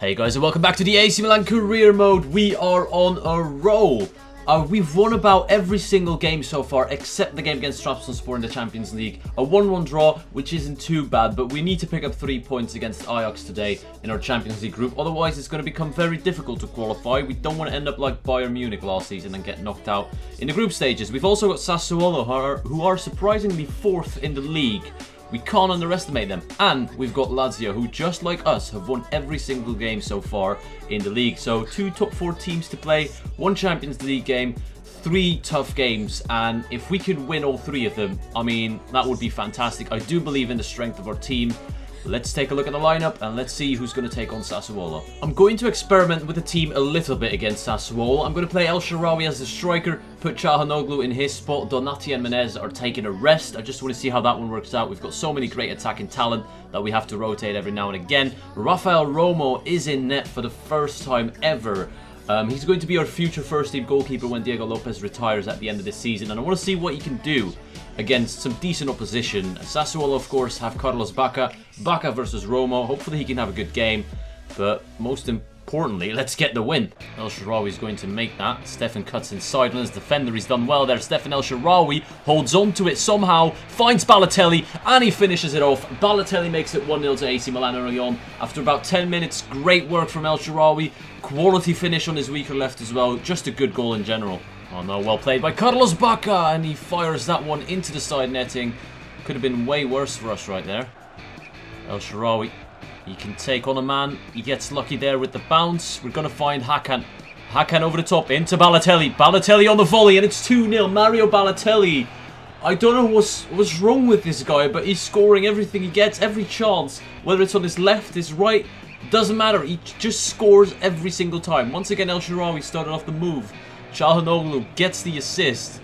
Hey guys, and welcome back to the AC Milan Career Mode. We are on a roll. We've won about every single game so far, except the game against Trabzonspor in the Champions League. A 1-1 draw, which isn't too bad, but we need to pick up 3 points against Ajax today in our Champions League group. Otherwise, it's going to become very difficult to qualify. We don't want to end up like Bayern Munich last season and get knocked out in the group stages. We've also got Sassuolo, who are surprisingly 4th in the league. We can't underestimate them. And we've got Lazio, who just like us have won every single game so far in the league. So 2 top 4 teams to play, 1 Champions League game, 3 tough games, and if we could win all 3 of them, I mean, that would be fantastic. I do believe in the strength of our team. Let's take a look at the lineup and let's see who's going to take on Sassuolo. I'm going to experiment with the team a little bit against Sassuolo. I'm going to play El Shaarawy as the striker, put Çalhanoğlu in his spot. Donati and Menez are taking a rest. I just want to see how that one works out. We've got so many great attacking talent that we have to rotate every now and again. Rafael Romo is in net for the first time ever. He's going to be our future first-team goalkeeper when Diego Lopez retires at the end of this season, and I want to see what he can do against some decent opposition. Sassuolo, of course, have Carlos Bacca. Bacca versus Romo. Hopefully he can have a good game, but most importantly, let's get the win. El Shaarawy is going to make that. Stefan cuts inside on his defender. He's done well there. Stefan El Shaarawy holds on to it somehow, finds Balotelli, and he finishes it off. Balotelli makes it 1-0 to AC Milan early on. After about 10 minutes, great work from El Shaarawy. Quality finish on his weaker left as well. Just a good goal in general. Oh no, well played by Carlos Bacca, and he fires that one into the side netting. Could have been way worse for us right there. El Shaarawy, he can take on a man. He gets lucky there with the bounce. We're going to find Hakan. Hakan over the top into Balotelli. Balotelli on the volley, and it's 2-0. Mario Balotelli. I don't know what's wrong with this guy, but he's scoring everything he gets, every chance. Whether it's on his left, his right, doesn't matter. He just scores every single time. Once again, El Shaarawy started off the move. Çalhanoğlu gets the assist.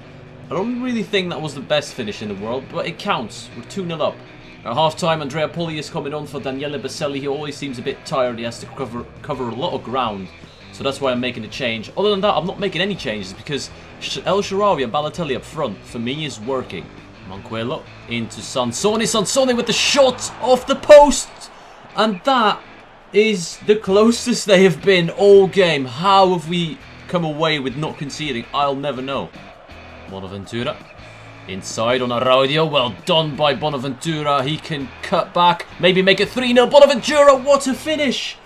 I don't really think that was the best finish in the world, but it counts. We're 2-0 up. At half-time, Andrea Pulli is coming on for Daniele Baselli. He always seems a bit tired. He has to cover a lot of ground. So that's why I'm making a change. Other than that, I'm not making any changes because El Shaarawy and Balotelli up front, for me, is working. Manquello into Sansone. Sansone with the shot off the post. And that is the closest they have been all game. How have we come away with not conceding? I'll never know. Bonaventura inside on Araudio. Well done by Bonaventura. He can cut back, maybe make it 3-0. Bonaventura, what a finish!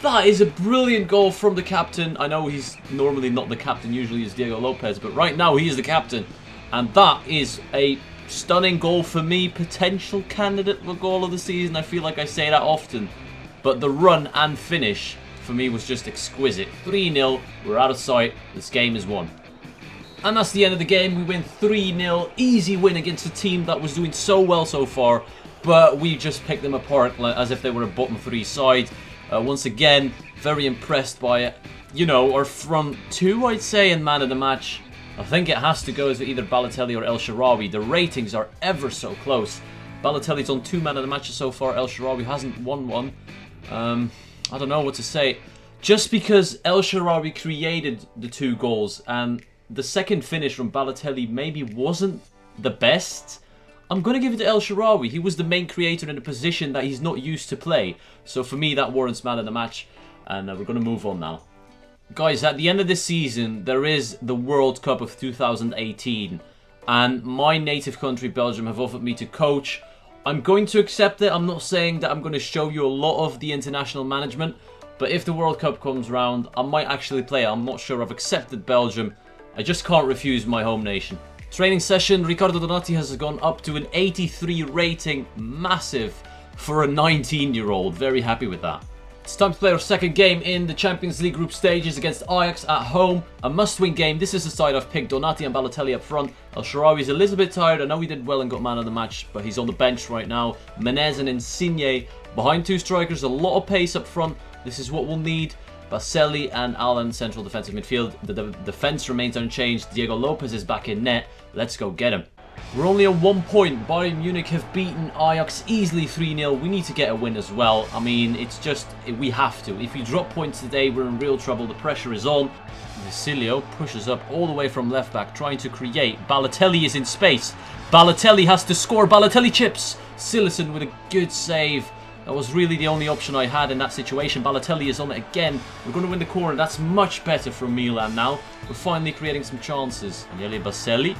That is a brilliant goal from the captain. I know he's normally not the captain, usually is Diego Lopez, but right now he is the captain. And that is a stunning goal for me. Potential candidate for goal of the season. I feel like I say that often. But the run and finish for me was just exquisite. 3-0, we're out of sight, this game is won. And that's the end of the game. We win 3-0, easy win against a team that was doing so well so far, but we just picked them apart as if they were a bottom 3 side. Once again, very impressed by it. You know, our front 2, I'd say, in man of the match. I think it has to go to either Balotelli or El Shaarawy. The ratings are ever so close. Balotelli's on 2 man of the matches so far. El Shaarawy hasn't won one. I don't know what to say. Just because El Shaarawy created the 2 goals and the second finish from Balotelli maybe wasn't the best, I'm going to give it to El Shaarawy. He was the main creator in a position that he's not used to play. So for me, that warrants man of the match. And we're going to move on now. Guys, at the end of this season, there is the World Cup of 2018. And my native country, Belgium, have offered me to coach. I'm going to accept it. I'm not saying that I'm going to show you a lot of the international management, but if the World Cup comes round, I might actually play it. I'm not sure. I've accepted Belgium. I just can't refuse my home nation. Training session, Riccardo Donati has gone up to an 83 rating. Massive for a 19-year-old. Very happy with that. It's time to play our second game in the Champions League group stages against Ajax at home. A must-win game. This is the side I've picked. Donati and Balotelli up front. El Shaarawy is a little bit tired. I know he did well and got man of the match, but he's on the bench right now. Menez and Insigne behind 2 strikers. A lot of pace up front. This is what we'll need. Baselli and Allen central defensive midfield. The defense remains unchanged. Diego Lopez is back in net. Let's go get him. We're only on 1 point. Bayern Munich have beaten Ajax easily 3-0. We need to get a win as well. I mean, it's just, we have to. If we drop points today, we're in real trouble. The pressure is on. Vasilio pushes up all the way from left back, trying to create. Balotelli is in space. Balotelli has to score. Balotelli chips. Sillerson with a good save. That was really the only option I had in that situation. Balotelli is on it again. We're going to win the corner. That's much better from Milan now. We're finally creating some chances. Daniele Baselli.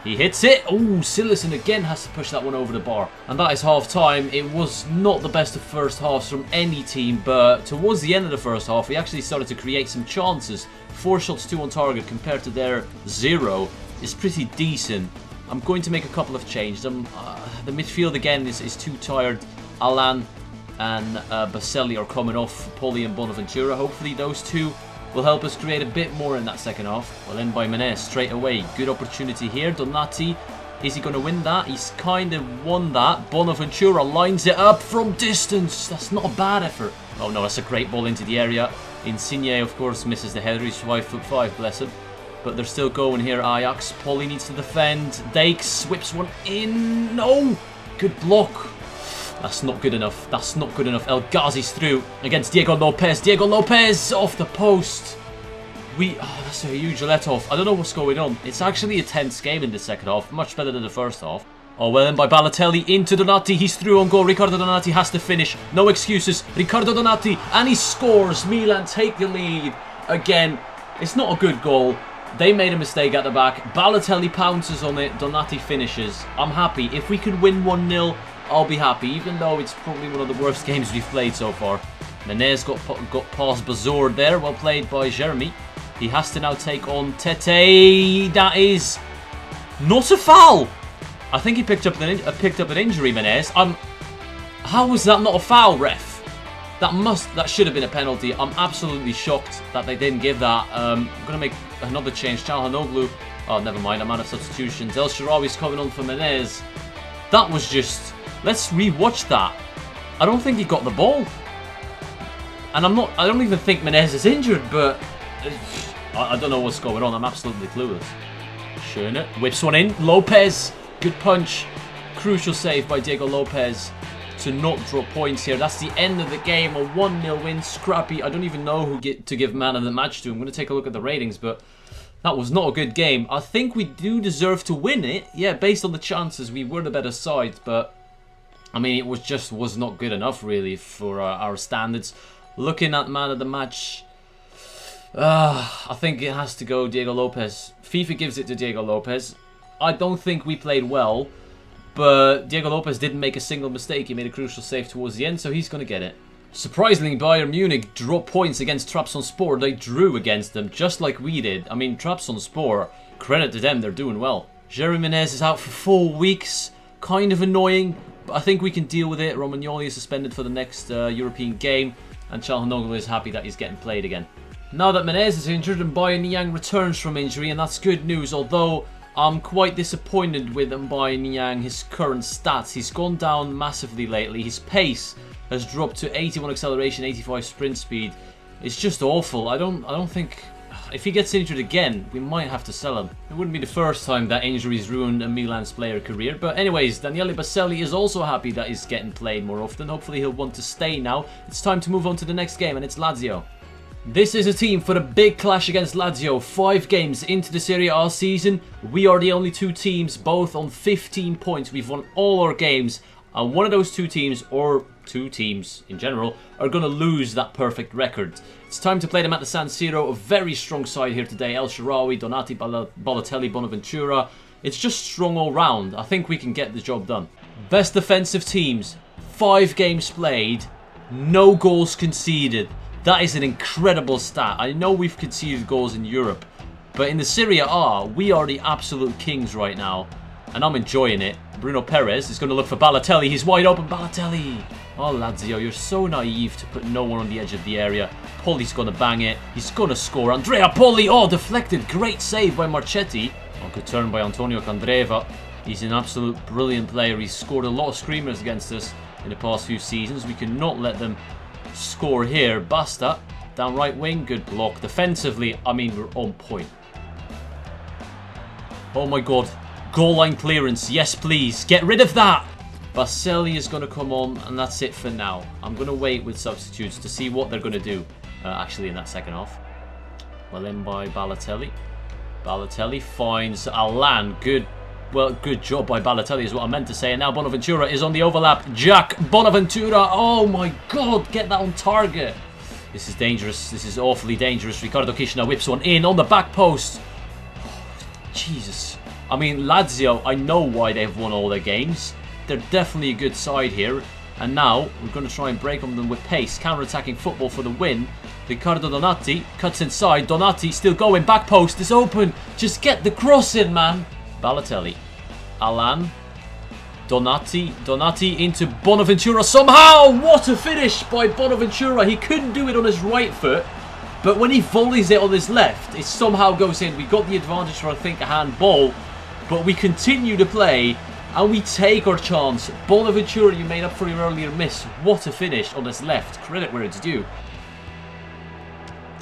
He hits it. Oh, Silasson again has to push that one over the bar. And that is half-time. It was not the best of first halves from any team, but towards the end of the first half, we actually started to create some chances. 4 shots, 2 on target compared to their 0 is pretty decent. I'm going to make a couple of changes. The midfield again is too tired. Alan and Baselli are coming off. Poli and Bonaventura. Hopefully those two will help us create a bit more in that second half. Well, in by Menez straight away. Good opportunity here. Donati, is he going to win that? He's kind of won that. Bonaventura lines it up from distance. That's not a bad effort. Oh no, that's a great ball into the area. Insigne, of course, misses the header. He's 5'5", bless him. But they're still going here, Ajax. Poli needs to defend. Dakes whips one in. No! Good block. That's not good enough. That's not good enough. El Ghazi's through against Diego Lopez. Diego Lopez off the post. That's a huge let-off. I don't know what's going on. It's actually a tense game in the second half. Much better than the first half. Oh, well then by Balotelli into Donati. He's through on goal. Riccardo Donati has to finish. No excuses. Riccardo Donati. And he scores. Milan take the lead. Again, it's not a good goal. They made a mistake at the back. Balotelli pounces on it. Donati finishes. I'm happy. If we could win 1-0, I'll be happy, even though it's probably one of the worst games we've played so far. Menez got past Bazour there. Well played by Jeremy. He has to now take on Tete. That is not a foul. I think he picked up an injury, Menez. How was that not a foul, ref? That should have been a penalty. I'm absolutely shocked that they didn't give that. I'm going to make another change. Çalhanoğlu. Oh, never mind. I'm out of substitutions. El Shaarawy's coming on for Menez. That was just... Let's re-watch that. I don't think he got the ball. And I don't even think Menez is injured, but... I don't know what's going on. I'm absolutely clueless. Schöne whips one in. Lopez. Good punch. Crucial save by Diego Lopez to not drop points here. That's the end of the game. A 1-0 win. Scrappy. I don't even know who to give man of the match to. I'm going to take a look at the ratings, but that was not a good game. I think we do deserve to win it. Yeah, based on the chances, we were the better side, but I mean, it was not good enough, really, for our standards. Looking at man of the match, I think it has to go Diego Lopez. FIFA gives it to Diego Lopez. I don't think we played well, but Diego Lopez didn't make a single mistake. He made a crucial save towards the end, so he's going to get it. Surprisingly, Bayern Munich dropped points against Trabzonspor. They drew against them, just like we did. I mean, Trabzonspor, credit to them, they're doing well. Jeremy Menez is out for 4 weeks. Kind of annoying, but I think we can deal with it. Romagnoli is suspended for the next European game, and Çalhanoğlu is happy that he's getting played again. Now that Menez is injured and Aubameyang returns from injury, and that's good news, although I'm quite disappointed with Aubameyang, his current stats. He's gone down massively lately. His pace has dropped to 81 acceleration, 85 sprint speed. It's just awful. I don't think... If he gets injured again, we might have to sell him. It wouldn't be the first time that injuries ruined a Milan's player career. But anyways, Daniele Baselli is also happy that he's getting played more often. Hopefully he'll want to stay now. It's time to move on to the next game, and it's Lazio. This is a team for the big clash against Lazio. 5 games into the Serie A season. We are the only 2 teams, both on 15 points. We've won all our games. And one of those 2 teams, or 2 teams in general, are going to lose that perfect record. It's time to play them at the San Siro. A very strong side here today. El Shaarawy, Donati, Balotelli, Bonaventura. It's just strong all round. I think we can get the job done. Best defensive teams. 5 games played. No goals conceded. That is an incredible stat. I know we've conceded goals in Europe, but in the Serie A, we are the absolute kings right now. And I'm enjoying it. Bruno Perez is going to look for Balotelli. He's wide open. Balotelli. Oh, Lazio, you're so naive to put no one on the edge of the area. Poli's going to bang it. He's going to score. Andrea Poli. Oh, deflected. Great save by Marchetti. Oh, good turn by Antonio Candreva. He's an absolute brilliant player. He's scored a lot of screamers against us in the past few seasons. We cannot let them score here. Basta. Down right wing. Good block. Defensively, I mean, we're on point. Oh, my God. Goal line clearance. Yes, please. Get rid of that. Baselli is going to come on, and that's it for now. I'm going to wait with substitutes to see what they're going to do, actually, in that second half. Well in by Balotelli. Balotelli finds Alan. Good Well, good job by Balotelli is what I meant to say. And now Bonaventura is on the overlap. Jack Bonaventura. Oh my god, get that on target. This is dangerous. This is awfully dangerous. Ricardo Kishna whips one in on the back post. Oh, Jesus. I mean, Lazio, I know why they've won all their games. They're definitely a good side here. And now, we're going to try and break on them with pace. Counter-attacking football for the win. Riccardo Donati cuts inside. Donati still going. Back post is open. Just get the cross in, man. Balotelli. Alan. Donati into Bonaventura somehow. What a finish by Bonaventura. He couldn't do it on his right foot. But when he volleys it on his left, it somehow goes in. We got the advantage for, I think, a handball. But we continue to play. And we take our chance. Bonaventura, you made up for your earlier miss. What a finish on his left. Credit where it's due.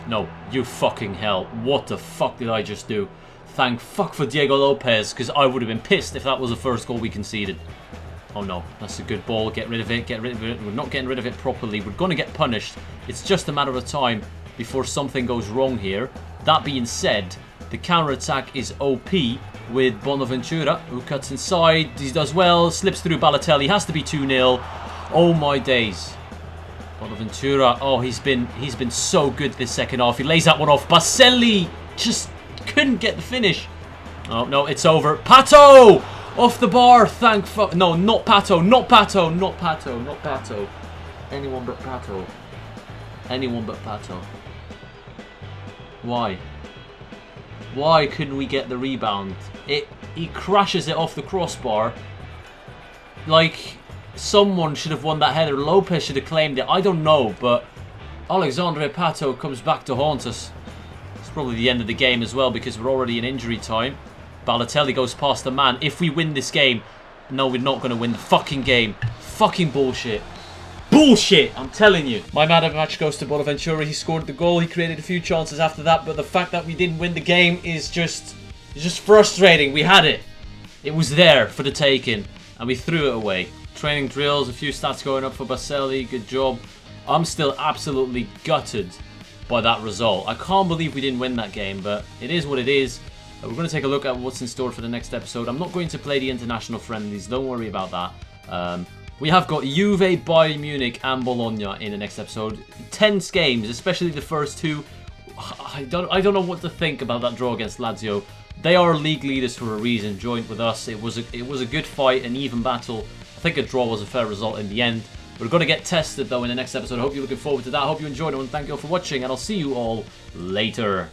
No, you fucking hell. What the fuck did I just do? Thank fuck for Diego Lopez, because I would have been pissed if that was the first goal we conceded. Oh no, that's a good ball. Get rid of it, get rid of it. We're not getting rid of it properly. We're going to get punished. It's just a matter of time before something goes wrong here. That being said, the counter-attack is OP with Bonaventura, who cuts inside. He does well, slips through Balotelli. Has to be 2-0. Oh my days. Bonaventura, oh, he's been so good this second half. He lays that one off. Baselli just couldn't get the finish. Oh, no, it's over. Pato! Off the bar, thank fuck. No, not Pato, not Pato, not Pato, not Pato. Anyone but Pato. Anyone but Pato. Why? Why couldn't we get the rebound? He crashes it off the crossbar. Like, someone should have won that header. Lopez should have claimed it. I don't know, but Alexandre Pato comes back to haunt us. It's probably the end of the game as well because we're already in injury time. Balotelli goes past the man. If we win this game, no, we're not going to win the fucking game. Fucking bullshit. Bullshit, I'm telling you. My man of the match goes to Bonaventura. He scored the goal. He created a few chances after that, but the fact that we didn't win the game is just frustrating. We had it. It was there for the taking, and we threw it away. Training drills, a few stats going up for Baselli. Good job. I'm still absolutely gutted by that result. I can't believe we didn't win that game, but it is what it is. We're going to take a look at what's in store for the next episode. I'm not going to play the international friendlies. Don't worry about that. We have got Juve, Bayern Munich and Bologna in the next episode. Tense games, especially the first two. I don't know what to think about that draw against Lazio. They are league leaders for a reason, joint with us. It was a good fight, an even battle. I think a draw was a fair result in the end. We're going to get tested though in the next episode. I hope you're looking forward to that. I hope you enjoyed it and thank you all for watching, and I'll see you all later.